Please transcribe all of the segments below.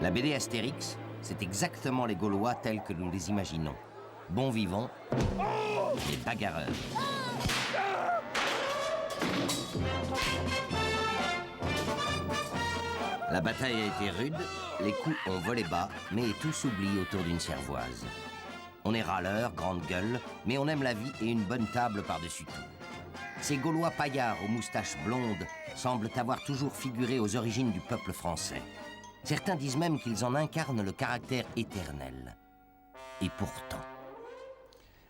La BD Astérix, c'est exactement les Gaulois tels que nous les imaginons. Bons vivants et bagarreurs. La bataille a été rude, les coups ont volé bas, mais tout s'oublie autour d'une cervoise. On est râleur, grande gueule, mais on aime la vie et une bonne table par-dessus tout. Ces Gaulois paillards aux moustaches blondes semblent avoir toujours figuré aux origines du peuple français. Certains disent même qu'ils en incarnent le caractère éternel. Et pourtant...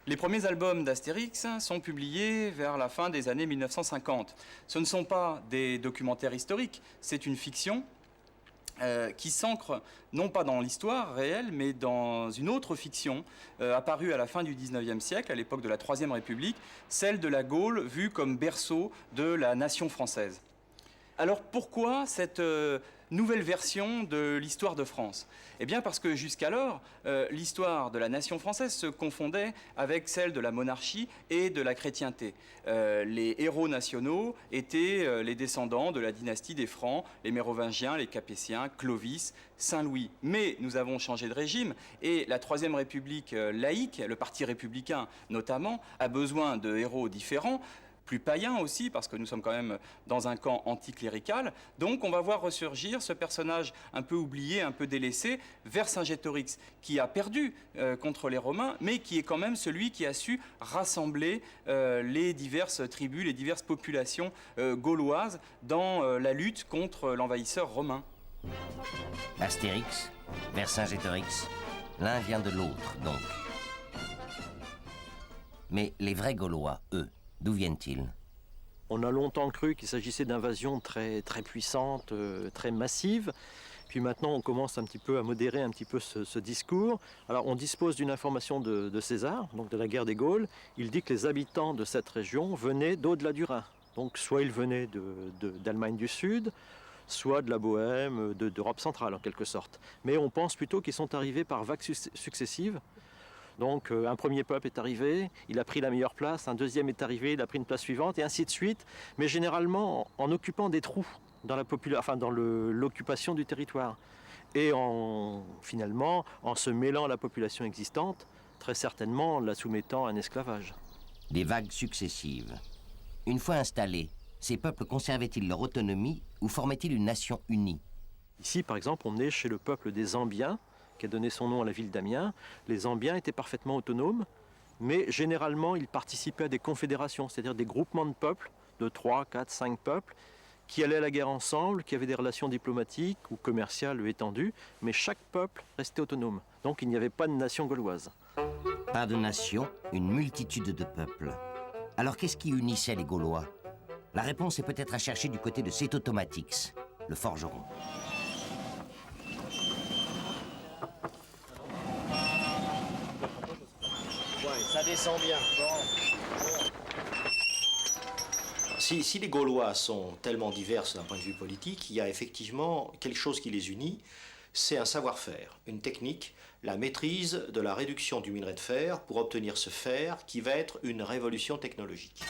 Les premiers albums d'Astérix sont publiés vers la fin des années 1950. Ce ne sont pas des documentaires historiques, c'est une fiction qui s'ancre non pas dans l'histoire réelle, mais dans une autre fiction apparue à la fin du 19e siècle, à l'époque de la Troisième République, celle de la Gaule vue comme berceau de la nation française. Alors pourquoi cette nouvelle version de l'histoire de France? Eh bien parce que jusqu'alors, l'histoire de la nation française se confondait avec celle de la monarchie et de la chrétienté. Les héros nationaux étaient les descendants de la dynastie des Francs, les Mérovingiens, les Capétiens, Clovis, Saint-Louis. Mais nous avons changé de régime et la Troisième République laïque, le Parti républicain notamment, a besoin de héros différents, plus païen aussi, parce que nous sommes quand même dans un camp anticlérical. Donc on va voir ressurgir ce personnage un peu oublié, un peu délaissé, Vercingétorix, qui a perdu contre les Romains, mais qui est quand même celui qui a su rassembler les diverses tribus, les diverses populations gauloises dans la lutte contre l'envahisseur romain. Astérix, Vercingétorix, l'un vient de l'autre, donc. Mais les vrais Gaulois, eux, d'où viennent-ils? On a longtemps cru qu'il s'agissait d'invasions très puissantes, très massives. Puis maintenant, on commence un petit peu à modérer un petit peu ce discours. Alors, on dispose d'une information de César, donc de la guerre des Gaules. Il dit que les habitants de cette région venaient d'au-delà du Rhin. Donc, soit ils venaient d'Allemagne du Sud, soit de la Bohème, d'Europe centrale en quelque sorte. Mais on pense plutôt qu'ils sont arrivés par vagues successives. Donc un premier peuple est arrivé, il a pris la meilleure place, un deuxième est arrivé, il a pris une place suivante, et ainsi de suite, mais généralement en occupant des trous dans l'occupation du territoire. Et finalement, en se mêlant à la population existante, très certainement en la soumettant à un esclavage. Des vagues successives. Une fois installés, ces peuples conservaient-ils leur autonomie ou formaient-ils une nation unie? Ici, par exemple, on est chez le peuple des Ambiens, qui a donné son nom à la ville d'Amiens. Les Ambiens étaient parfaitement autonomes, mais généralement ils participaient à des confédérations, c'est-à-dire des groupements de peuples, de 3, 4, 5 peuples, qui allaient à la guerre ensemble, qui avaient des relations diplomatiques ou commerciales étendues, mais chaque peuple restait autonome. Donc il n'y avait pas de nation gauloise. Pas de nation, une multitude de peuples. Alors qu'est-ce qui unissait les Gaulois? La réponse est peut-être à chercher du côté de Cétotomatix, le forgeron. Ça descend bien. Si les Gaulois sont tellement divers d'un point de vue politique, il y a effectivement quelque chose qui les unit, c'est un savoir-faire, une technique, la maîtrise de la réduction du minerai de fer pour obtenir ce fer qui va être une révolution technologique.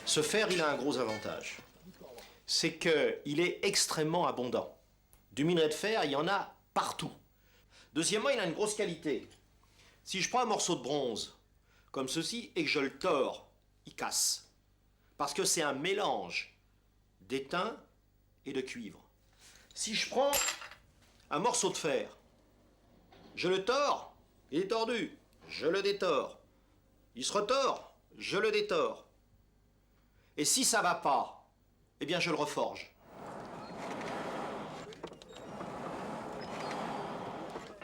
Ce fer, il a un gros avantage, c'est qu'il est extrêmement abondant. Du minerai de fer, il y en a partout. Deuxièmement, il a une grosse qualité. Si je prends un morceau de bronze, comme ceci, et que je le tords, il casse. Parce que c'est un mélange d'étain et de cuivre. Si je prends un morceau de fer, je le tords, il est tordu, je le détors. Il se retord, je le détors. Et si ça va pas, eh bien je le reforge.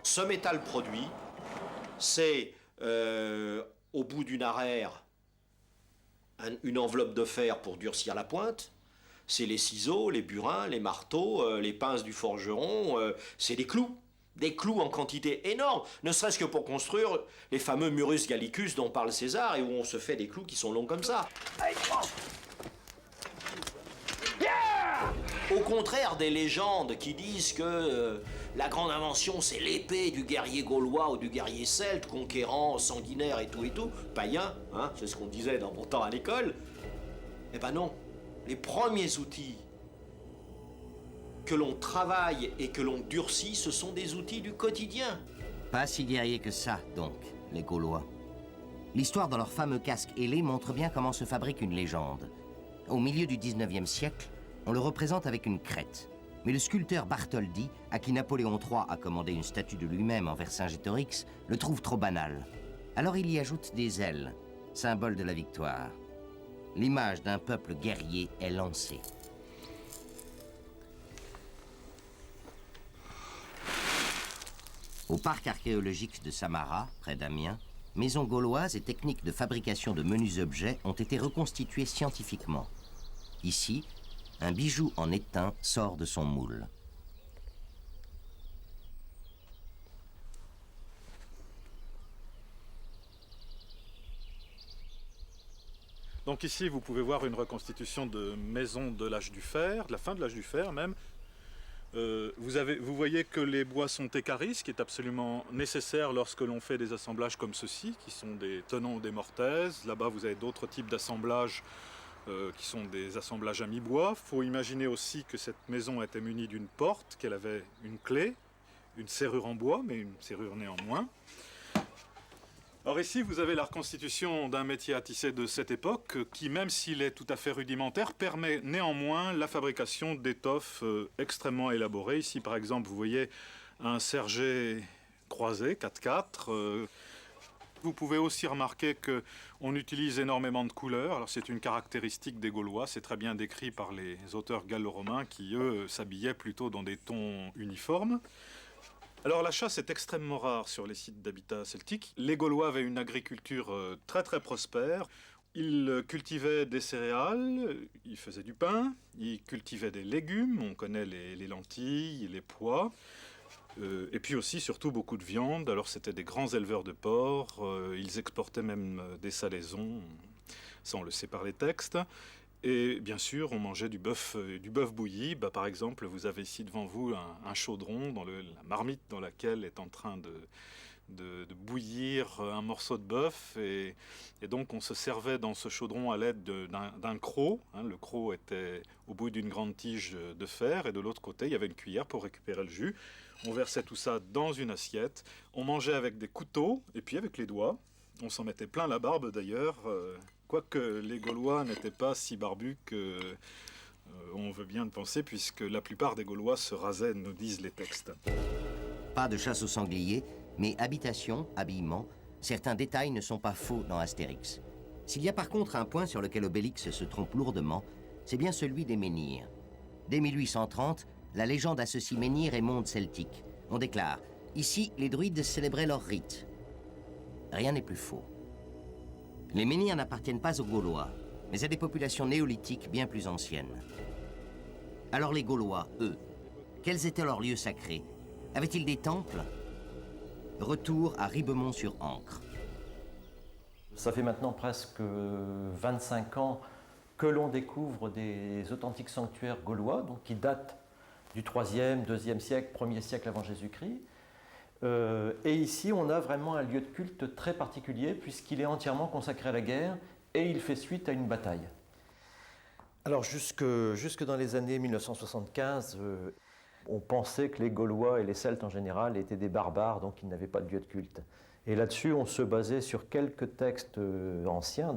Ce métal produit, c'est au bout d'une arère une enveloppe de fer pour durcir la pointe. C'est les ciseaux, les burins, les marteaux, les pinces du forgeron, c'est des clous. Des clous en quantité énorme, ne serait-ce que pour construire les fameux Murus Gallicus dont parle César et où on se fait des clous qui sont longs comme ça. Au contraire des légendes qui disent que la grande invention c'est l'épée du guerrier gaulois ou du guerrier celte, conquérant, sanguinaire et tout, païen, hein, c'est ce qu'on disait dans mon temps à l'école. Eh ben non, les premiers outils que l'on travaille et que l'on durcit, ce sont des outils du quotidien. Pas si guerriers que ça, donc, les Gaulois. L'histoire de leur fameux casque ailé montre bien comment se fabrique une légende. Au milieu du 19e siècle, on le représente avec une crête. Mais le sculpteur Bartholdi, à qui Napoléon III a commandé une statue de lui-même en Vercingétorix, le trouve trop banal. Alors il y ajoute des ailes, symbole de la victoire. L'image d'un peuple guerrier est lancée. Au parc archéologique de Samara, près d'Amiens, maisons gauloises et techniques de fabrication de menus objets ont été reconstituées scientifiquement. Ici, un bijou en étain sort de son moule. Donc ici, vous pouvez voir une reconstitution de maison de l'âge du fer, de la fin de l'âge du fer même. Vous voyez que les bois sont équarris, ce qui est absolument nécessaire lorsque l'on fait des assemblages comme ceci, qui sont des tenons ou des mortaises. Là-bas, vous avez d'autres types d'assemblages qui sont des assemblages à mi-bois. Il faut imaginer aussi que cette maison était munie d'une porte, qu'elle avait une clé, une serrure en bois, mais une serrure néanmoins. Alors ici, vous avez la reconstitution d'un métier à tisser de cette époque qui, même s'il est tout à fait rudimentaire, permet néanmoins la fabrication d'étoffes extrêmement élaborées. Ici, par exemple, vous voyez un sergé croisé, 4x4. Vous pouvez aussi remarquer qu'on utilise énormément de couleurs. Alors c'est une caractéristique des Gaulois, c'est très bien décrit par les auteurs gallo-romains qui, eux, s'habillaient plutôt dans des tons uniformes. Alors la chasse est extrêmement rare sur les sites d'habitat celtique. Les Gaulois avaient une agriculture très très prospère. Ils cultivaient des céréales, ils faisaient du pain, ils cultivaient des légumes, on connaît les lentilles, les pois, et puis aussi surtout beaucoup de viande. Alors c'était des grands éleveurs de porcs, ils exportaient même des salaisons, ça on le sait par les textes. Et bien sûr, on mangeait du bœuf bouilli. Par exemple, vous avez ici devant vous un chaudron, dans la marmite dans laquelle est en train de bouillir un morceau de bœuf. Et donc, on se servait dans ce chaudron à l'aide d'un croc. Le croc était au bout d'une grande tige de fer. Et de l'autre côté, il y avait une cuillère pour récupérer le jus. On versait tout ça dans une assiette. On mangeait avec des couteaux et puis avec les doigts. On s'en mettait plein la barbe d'ailleurs. Quoique les Gaulois n'étaient pas si barbus qu'on veut bien le penser, puisque la plupart des Gaulois se rasaient, nous disent les textes. Pas de chasse au sanglier, mais habitation, habillement, certains détails ne sont pas faux dans Astérix. S'il y a par contre un point sur lequel Obélix se trompe lourdement, c'est bien celui des menhirs. Dès 1830, la légende associe menhir et monde celtique. On déclare « Ici, les druides célébraient leurs rites ». Rien n'est plus faux. Les menhirs n'appartiennent pas aux Gaulois, mais à des populations néolithiques bien plus anciennes. Alors les Gaulois, eux, quels étaient leurs lieux sacrés? Avaient-ils des temples? Retour à Ribemont-sur-Ancre. Ça fait maintenant presque 25 ans que l'on découvre des authentiques sanctuaires gaulois, donc qui datent du 3e, 2e siècle, 1er siècle avant Jésus-Christ. Et ici, on a vraiment un lieu de culte très particulier puisqu'il est entièrement consacré à la guerre et il fait suite à une bataille. Alors jusque dans les années 1975, on pensait que les Gaulois et les Celtes en général étaient des barbares, donc ils n'avaient pas de lieu de culte. Et là-dessus, on se basait sur quelques textes anciens,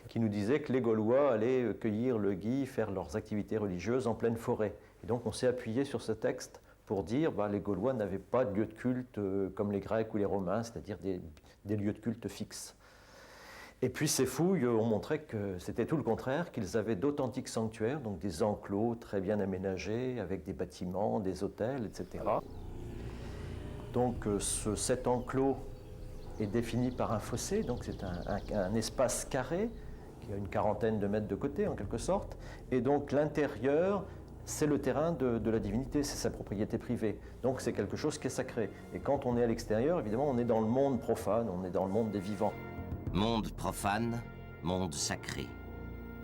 qui nous disaient que les Gaulois allaient cueillir le gui, faire leurs activités religieuses en pleine forêt. Et donc on s'est appuyé sur ce texte pour dire que les Gaulois n'avaient pas de lieu de culte comme les Grecs ou les Romains, c'est-à-dire des lieux de culte fixes. Et puis ces fouilles ont montré que c'était tout le contraire, qu'ils avaient d'authentiques sanctuaires, donc des enclos très bien aménagés, avec des bâtiments, des hôtels, etc. Donc cet enclos est défini par un fossé, donc c'est un espace carré qui a une quarantaine de mètres de côté en quelque sorte, et donc l'intérieur, c'est le terrain de la divinité, c'est sa propriété privée. Donc c'est quelque chose qui est sacré. Et quand on est à l'extérieur, évidemment, on est dans le monde profane, on est dans le monde des vivants. Monde profane, monde sacré.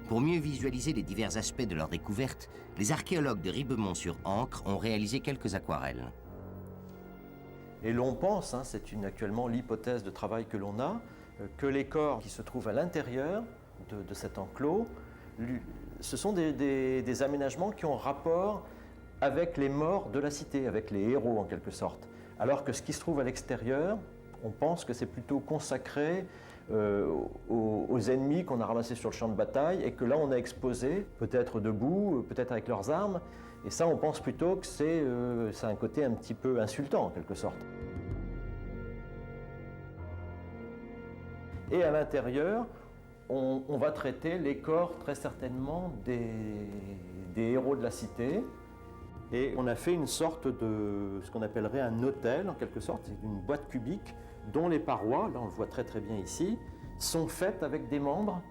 Pour mieux visualiser les divers aspects de leur découverte, les archéologues de Ribemont-sur-Ancre ont réalisé quelques aquarelles. Et l'on pense, c'est actuellement l'hypothèse de travail que l'on a, que les corps qui se trouvent à l'intérieur de cet enclos, ce sont des aménagements qui ont rapport avec les morts de la cité, avec les héros en quelque sorte. Alors que ce qui se trouve à l'extérieur, on pense que c'est plutôt consacré aux ennemis qu'on a ramassés sur le champ de bataille et que là on a exposé, peut-être debout, peut-être avec leurs armes. Et ça, on pense plutôt que c'est un côté un petit peu insultant en quelque sorte. Et à l'intérieur, on va traiter les corps très certainement des héros de la cité. Et on a fait une sorte de ce qu'on appellerait un autel en quelque sorte, c'est une boîte cubique dont les parois, là on le voit très très bien ici, sont faites avec des membres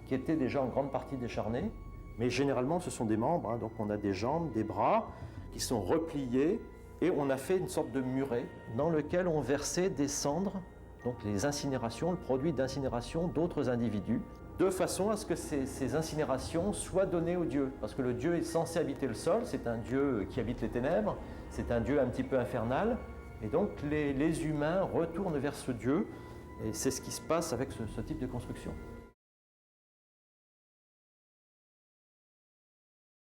qui étaient déjà en grande partie décharnés. Mais généralement ce sont des membres, hein, donc on a des jambes, des bras qui sont repliés et on a fait une sorte de muret dans lequel on versait des cendres, donc les incinérations, le produit d'incinération d'autres individus, de façon à ce que ces incinérations soient données au Dieu. Parce que le Dieu est censé habiter le sol, c'est un Dieu qui habite les ténèbres, c'est un Dieu un petit peu infernal, et donc les humains retournent vers ce Dieu, et c'est ce qui se passe avec ce type de construction.